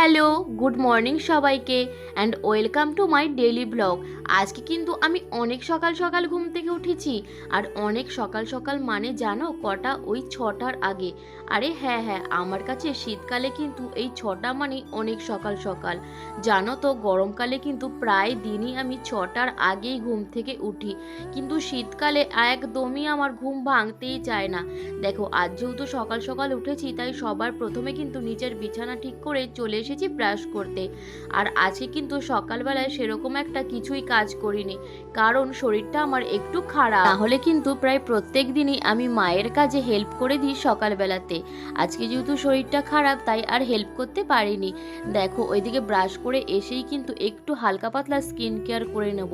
Hello, good morning সবাইকে and welcome to my daily blog. আজকে কিন্তু আমি অনেক সকাল সকাল ঘুম থেকে উঠেছি। আর অনেক সকাল সকাল মানে জানো কটা? ওই 6টার আগে। আরে হ্যাঁ, আমার কাছে শীতকালে কিন্তু এই 6টা মানেই অনেক সকাল সকাল। জানো তো গরমকালে কিন্তু প্রায় দিনই আমি 6টার আগেই ঘুম থেকে উঠি, কিন্তু শীতকালে একদমই আমার ঘুম ভাঙতেই চায় না। দেখো আজ যেহেতু সকাল সকাল উঠেছি, তাই সবার প্রথমে কিন্তু নিচের বিছানা ঠিক করে চলে এসেছি ব্রাশ করতে। আর আজকে কিন্তু সকালবেলায় সেরকম একটা কিছুই কাজ করিনি, কারণ শরীরটা আমার একটু খারাপ। তাহলে কিন্তু প্রায় প্রত্যেক দিনই আমি মায়ের কাজে হেল্প করে দিই সকালবেলাতে। আজকে যেহেতু শরীরটা খারাপ, তাই আর হেল্প করতে পারিনি। দেখো ওইদিকে ব্রাশ করে এসেই কিন্তু একটু হালকা পাতলা স্কিন কেয়ার করে নেব,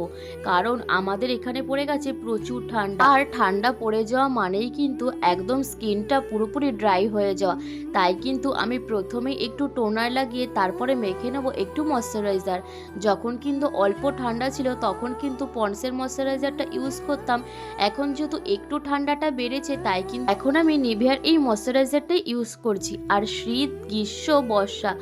কারণ আমাদের এখানে পড়ে গেছে প্রচুর ঠান্ডা। আর ঠান্ডা পড়ে যাওয়া মানেই কিন্তু একদম স্কিনটা পুরোপুরি ড্রাই হয়ে যাওয়া। তাই কিন্তু আমি প্রথমেই একটু টোনার লাগিয়ে তারপরে মেখে নেব একটু ময়শ্চারাইজার। যখন কিন্তু অল্প ঠান্ডা ছিল তখন কিন্তু পন্ডসের ময়শ্চারাইজারটা ইউজ করতাম। এখন যেহেতু একটু ঠান্ডাটা বেড়েছে, তাই কিন্তু এখন আমি নিভিয়ার এই ময়শ্চারাইজারটাই ইউজ করছি। আর শীত, গ্রীষ্ম, বর্ষা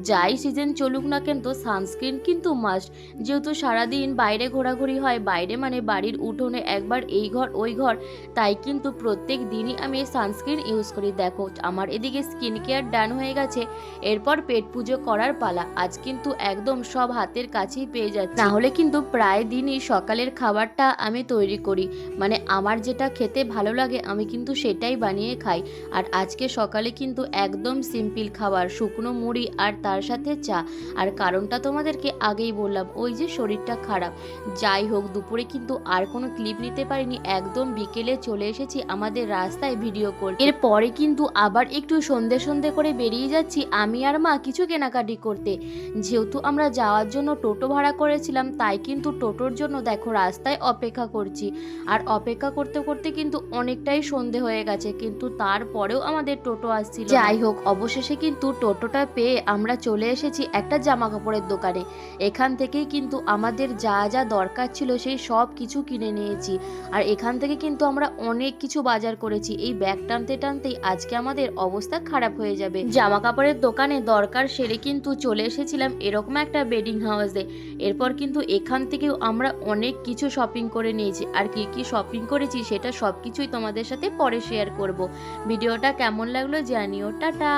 যাই সিজন চলুক না কেন, তো সানস্ক্রিন কিন্তু মাস্ট। যেহেতু সারাদিন বাইরে ঘোরাঘুরি হয়, বাইরে মানে বাড়ির উঠোনে একবার এই ঘর ওই ঘর, তাই কিন্তু প্রত্যেক দিনই আমি সানস্ক্রিন ইউজ করি। দেখো আমার এদিকে স্কিন কেয়ার ডান হয়ে গেছে, এরপর পেট পুজো করার পালা। আজ কিন্তু একদম সব হাতের কাছেই পেয়ে যাচ্ছে, না হলে কিন্তু প্রায় দিনই সকালের খাবারটা আমি তৈরি করি, মানে আমার যেটা খেতে ভালো লাগে আমি কিন্তু সেটাই বানিয়ে খাই। আর আজকে সকালে কিন্তু একদম সিম্পল খাবার, শুকনো মুড়ি আর তার সাথে চা। আর কারণটা তোমাদেরকে আগেই বললাম, ওই যে শরীরটা খারাপ। যাই হোক, দুপুরে কিন্তু আর কোনো ক্লিপ নিতে পারিনি, একদম বিকেলে চলে এসেছি আমাদের রাস্তায় ভিডিও করতে। এরপরে কিন্তু আবার একটু সন্ধে সন্ধে করে বেরিয়ে যাচ্ছি আমি আর মা কিছু কেনাকাটি করতে। যেহেতু আমরা যাওয়ার জন্য টোটো ভাড়া করেছিলাম, তাই কিন্তু টোটোর জন্য দেখো রাস্তায় অপেক্ষা করছি। আর অপেক্ষা করতে করতে কিন্তু অনেকটাই সন্ধে হয়ে গেছে, কিন্তু তারপরেও আমাদের টোটো আসছিল। যাই হোক, অবশেষে কিন্তু টোটোটা পেয়ে আমরা চলে এসেছি একটা জামা কাপড়ের দোকানে। এখান থেকেই কিন্তু আমাদের যা যা দরকার ছিল সেই সব কিছু কিনে নিয়েছি। আর এখান থেকে কিন্তু আমরা অনেক কিছু বাজার করেছি। এই ব্যাগ টানতে টানতেই আজকে আমাদের অবস্থা খারাপ হয়ে যাবে। জামা কাপড়ের দোকানে দরকার সেরে কিন্তু চলে এসেছিলাম এরকম একটা বেডিং হাউসে। এরপর কিন্তু এখান থেকেও আমরা অনেক কিছু শপিং করে নিয়েছি। আর কি কি শপিং করেছি সেটা সব কিছুই তোমাদের সাথে পরে শেয়ার করব। ভিডিওটা কেমন লাগলো জানিও। টাটা।